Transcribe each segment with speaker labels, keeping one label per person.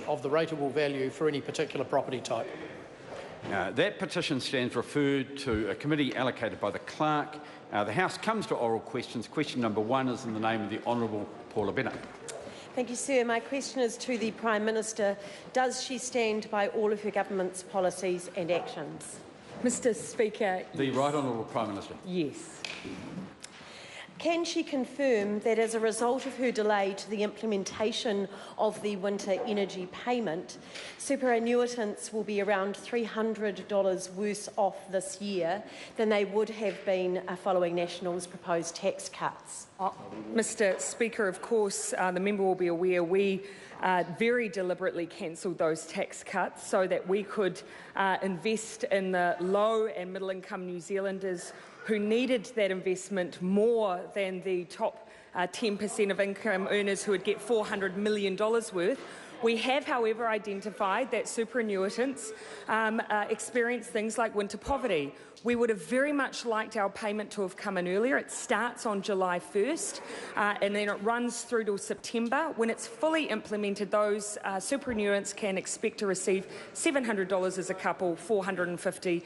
Speaker 1: of the rateable value for any particular property type.
Speaker 2: That petition stands referred to a committee allocated by the clerk. The House comes to oral questions. Question number 1 is in the name of the Honourable Paula Bennett.
Speaker 3: Thank you, sir. My question is to the Prime Minister. Does she stand by all of her government's policies and actions?
Speaker 4: Mr Speaker.
Speaker 2: The Right Honourable Prime Minister.
Speaker 4: Yes.
Speaker 3: Can she confirm that as a result of her delay to the implementation of the winter energy payment, superannuitants will be around $300 worse off this year than they would have been following National's proposed tax cuts?
Speaker 4: Mr Speaker, of course, the member will be aware we very deliberately cancelled those tax cuts so that we could invest in the low and middle income New Zealanders who needed that investment more than the top 10% of income earners who would get $400 million worth. We have, however, identified that superannuitants experience things like winter poverty. We would have very much liked our payment to have come in earlier. It starts on July 1st and then it runs through till September. When it's fully implemented, those superannuitants can expect to receive $700 as a couple, $450,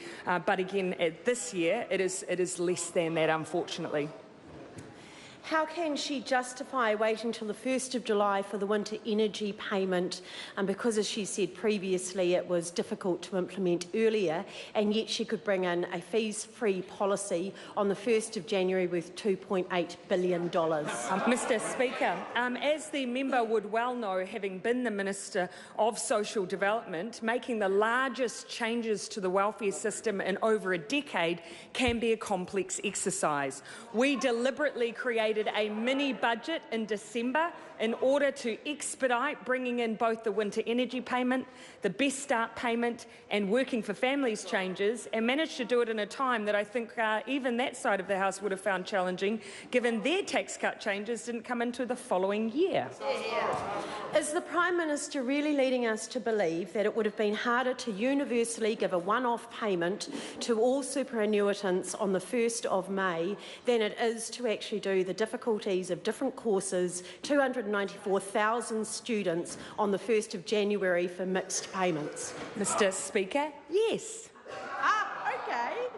Speaker 4: but again, this year it is less than that, unfortunately.
Speaker 3: How can she justify waiting until the 1st of July for the winter energy payment, because, as she said previously, it was difficult to implement earlier, and yet she could bring in a fees-free policy on the 1st of January with $2.8 billion?
Speaker 4: Mr Speaker, as the member would well know, having been the Minister of Social Development, making the largest changes to the welfare system in over a decade can be a complex exercise. We deliberately created a mini-budget in December in order to expedite bringing in both the winter energy payment, the Best Start payment and Working for Families changes, and managed to do it in a time that I think even that side of the House would have found challenging, given their tax cut changes didn't come into the following year.
Speaker 3: Is the Prime Minister really leading us to believe that it would have been harder to universally give a one-off payment to all superannuitants on the 1st of May than it is to actually do the difficulties of different courses, 294,000 students on the 1st of January for mixed payments?
Speaker 4: Mr Speaker, yes.
Speaker 3: Okay.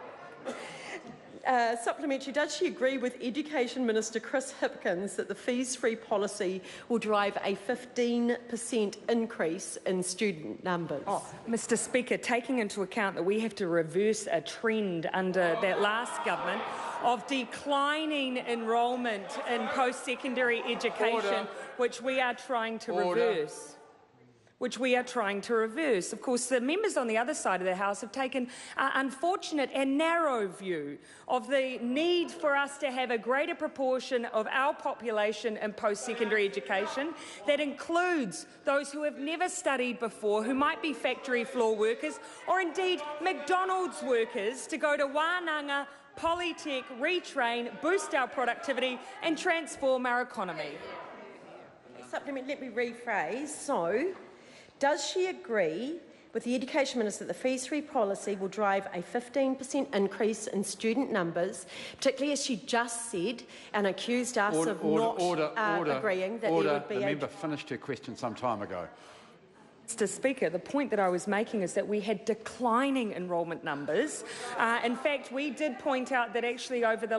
Speaker 3: Supplementary, does she agree with Education Minister Chris Hipkins that the fees-free policy will drive a 15% increase in student numbers?
Speaker 4: Mr Speaker, taking into account that we have to reverse a trend under that last government of declining enrolment in post-secondary education, which we are trying to reverse. Of course, the members on the other side of the House have taken an unfortunate and narrow view of the need for us to have a greater proportion of our population in post-secondary education that includes those who have never studied before, who might be factory floor workers or indeed McDonald's workers, to go to Wānanga, Polytech, retrain, boost our productivity and transform our economy.
Speaker 3: Supplement, let me rephrase. So, does she agree with the Education Minister that the fees-free policy will drive a 15% increase in student numbers, particularly as she just said and accused us of not agreeing that there would be
Speaker 2: The member finished her question some time ago.
Speaker 4: Mr Speaker, the point that I was making is that we had declining enrolment numbers. In fact, we did point out that actually for the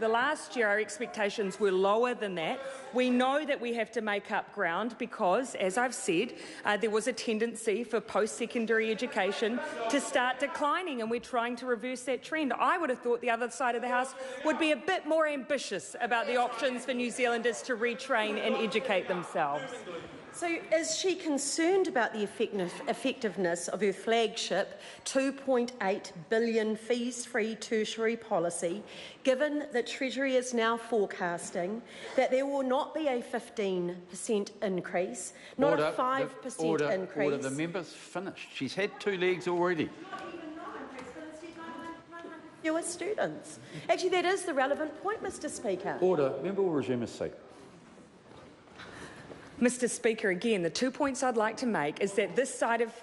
Speaker 4: last year our expectations were lower than that. We know that we have to make up ground because, as I've said, there was a tendency for post-secondary education to start declining, and we're trying to reverse that trend. I would have thought the other side of the House would be a bit more ambitious about the options for New Zealanders to retrain and educate themselves.
Speaker 3: So is she concerned about the effectiveness of her flagship $2.8 billion fees-free tertiary policy, given that Treasury is now forecasting that there will not be a 15% increase, not a 5% increase?
Speaker 2: The member's finished. She's had 2 legs already.
Speaker 3: Fewer students. Actually, that is the relevant point, Mr Speaker.
Speaker 2: Order. Member will resume his seat.
Speaker 4: Mr Speaker, again, the 2 points I'd like to make is that this side of...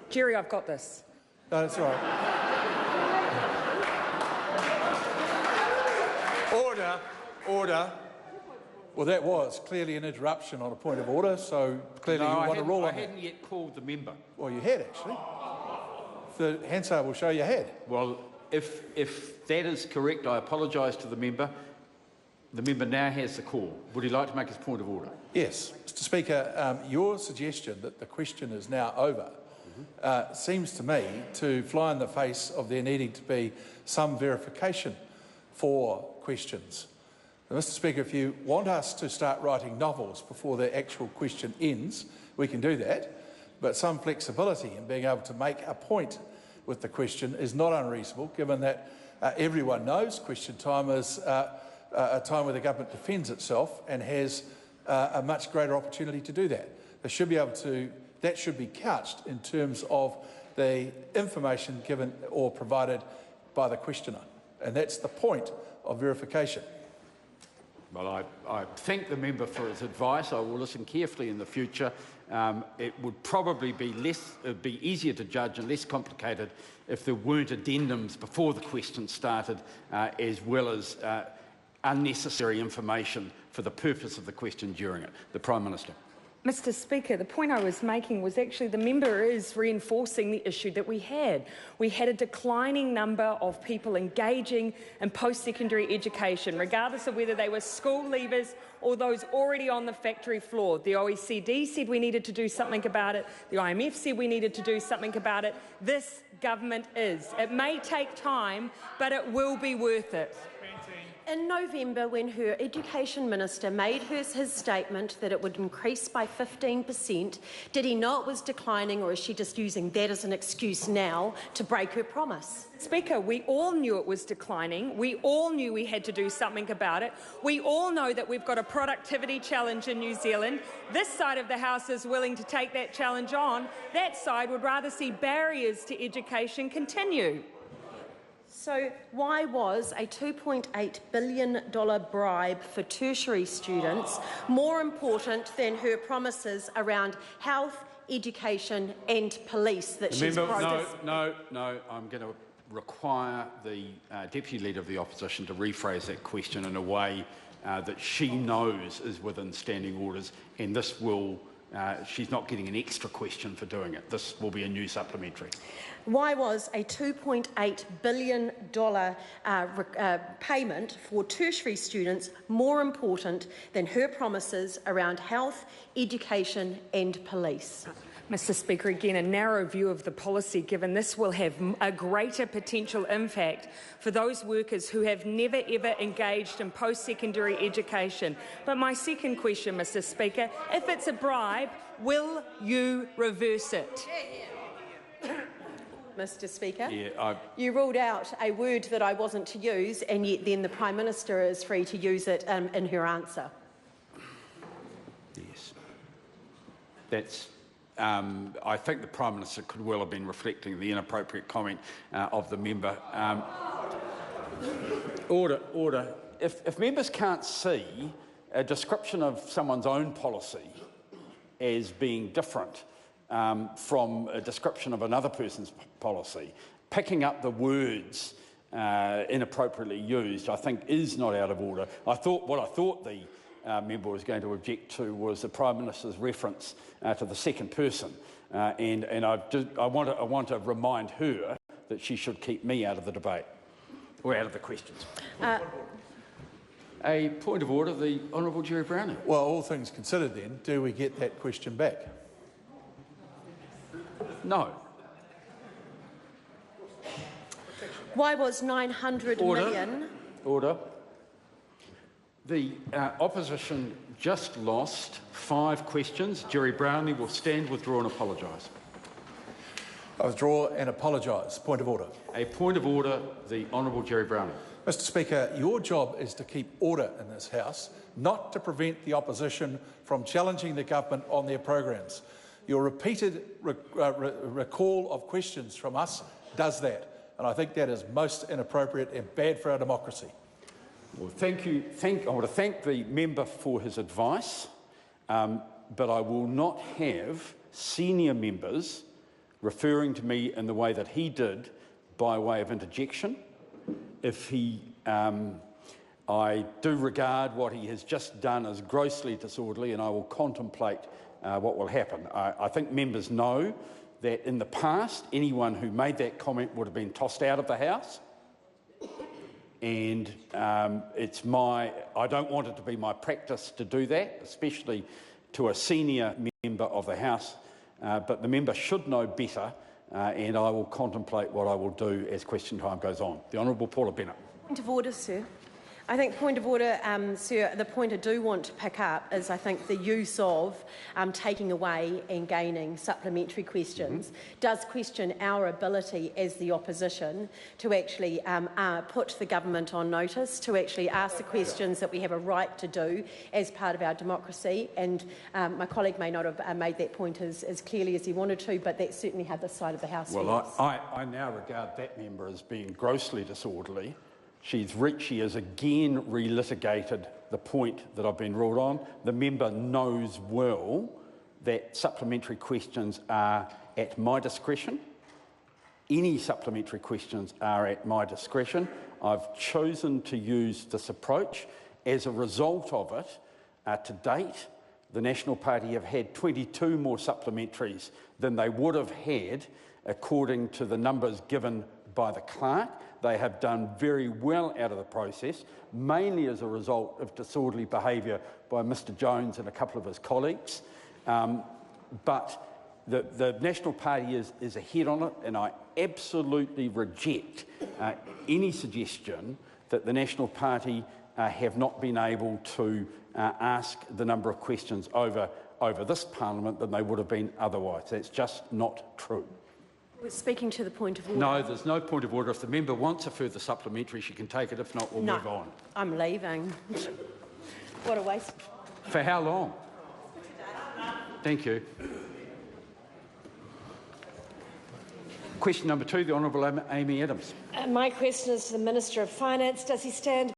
Speaker 4: Gerry, I've got this.
Speaker 5: No, that's all right. Well, that was clearly an interruption on a point of order, so clearly you want to rule on that.
Speaker 2: I hadn't yet called the member.
Speaker 5: Well, you had, actually. The Hansard will show you had.
Speaker 2: Well, if that is correct, I apologise to the member. The member now has the call. Would he like to make his point of order?
Speaker 5: Yes. Mr Speaker, your suggestion that the question is now over seems to me to fly in the face of there needing to be some verification for questions. Now, Mr Speaker, if you want us to start writing novels before the actual question ends, we can do that, but some flexibility in being able to make a point with the question is not unreasonable, given that everyone knows question time is a time where the government defends itself and has a much greater opportunity to do that. That should be couched in terms of the information given or provided by the questioner, and that's the point of verification.
Speaker 2: Well, I thank the member for his advice. I will listen carefully in the future. It would probably be easier to judge and less complicated if there weren't addendums before the question started, as well as unnecessary information for the purpose of the question during it. The Prime Minister.
Speaker 4: Mr Speaker, the point I was making was actually the member is reinforcing the issue that we had. We had a declining number of people engaging in post-secondary education, regardless of whether they were school leavers or those already on the factory floor. The OECD said we needed to do something about it. The IMF said we needed to do something about it. This government is. It may take time, but it will be worth it.
Speaker 3: In November, when her Education Minister made his statement that it would increase by 15%, did he know it was declining, or is she just using that as an excuse now to break her promise?
Speaker 4: Speaker, we all knew it was declining. We all knew we had to do something about it. We all know that we've got a productivity challenge in New Zealand. This side of the House is willing to take that challenge on. That side would rather see barriers to education continue.
Speaker 3: So why was a $2.8 billion bribe for tertiary students more important than her promises around health, education and police that she's broken?
Speaker 2: No, I'm going to require the Deputy Leader of the Opposition to rephrase that question in a way that she knows is within standing orders, and this will she's not getting an extra question for doing it. This will be a new supplementary.
Speaker 3: Why was a $2.8 billion payment for tertiary students more important than her promises around health, education and police?
Speaker 4: Mr Speaker, again, a narrow view of the policy, given this will have a greater potential impact for those workers who have never ever engaged in post-secondary education. But my second question, Mr Speaker, if it's a bribe, will you reverse it?
Speaker 3: Mr Speaker,
Speaker 2: yeah,
Speaker 3: you ruled out a word that I wasn't to use, and yet then the Prime Minister is free to use it in her answer.
Speaker 2: Yes. That's... I think the Prime Minister could well have been reflecting the inappropriate comment of the member. Order. If members can't see a description of someone's own policy as being different from a description of another person's policy, picking up the words inappropriately used, I think, is not out of order. What I thought the member was going to object to was the Prime Minister's reference to the second person, and I want to remind her that she should keep me out of the debate or out of the questions. A point of order, the Honourable Gerry Brownlee.
Speaker 5: Well, all things considered then, do we get that question back?
Speaker 2: No.
Speaker 3: Why was $900 million?
Speaker 2: Order. The opposition just lost 5 questions. Gerry Brownlee will stand, withdraw and apologise.
Speaker 5: I withdraw and apologise. Point of order.
Speaker 2: A point of order, the Honourable Gerry Brownlee.
Speaker 5: Mr Speaker, your job is to keep order in this House, not to prevent the opposition from challenging the government on their programs. Your repeated recall of questions from us does that, and I think that is most inappropriate and bad for our democracy.
Speaker 2: Well, thank you. I want to thank the member for his advice, but I will not have senior members referring to me in the way that he did by way of interjection. I I do regard what he has just done as grossly disorderly, and I will contemplate what will happen. I think members know that in the past, anyone who made that comment would have been tossed out of the House. And I don't want it to be my practice to do that, especially to a senior member of the House. But the member should know better, and I will contemplate what I will do as question time goes on. The Honourable Paula Bennett.
Speaker 3: Point of order, sir. I think point of order, sir, the point I do want to pick up is I think the use of taking away and gaining supplementary questions does question our ability as the opposition to actually put the government on notice, to actually ask the questions that we have a right to do as part of our democracy. And my colleague may not have made that point as clearly as he wanted to, but that's certainly how this side of the House feels.
Speaker 2: Well, I now regard that member as being grossly disorderly. She has again relitigated the point that I've been ruled on. The member knows well that supplementary questions are at my discretion. Any supplementary questions are at my discretion. I've chosen to use this approach. As a result of it, to date, the National Party have had 22 more supplementaries than they would have had according to the numbers given by the clerk. They have done very well out of the process, mainly as a result of disorderly behaviour by Mr Jones and a couple of his colleagues. But the National Party is ahead on it, and I absolutely reject any suggestion that the National Party have not been able to ask the number of questions over this parliament than they would have been otherwise. That's just not true.
Speaker 3: We're speaking to the point of order.
Speaker 2: No, there's no point of order. If the member wants a further supplementary, she can take it. If not, we'll move on.
Speaker 3: I'm leaving. What a waste.
Speaker 2: For how long? Thank you. Question number 2, the Honourable Amy Adams.
Speaker 6: My question is to the Minister of Finance. Does he stand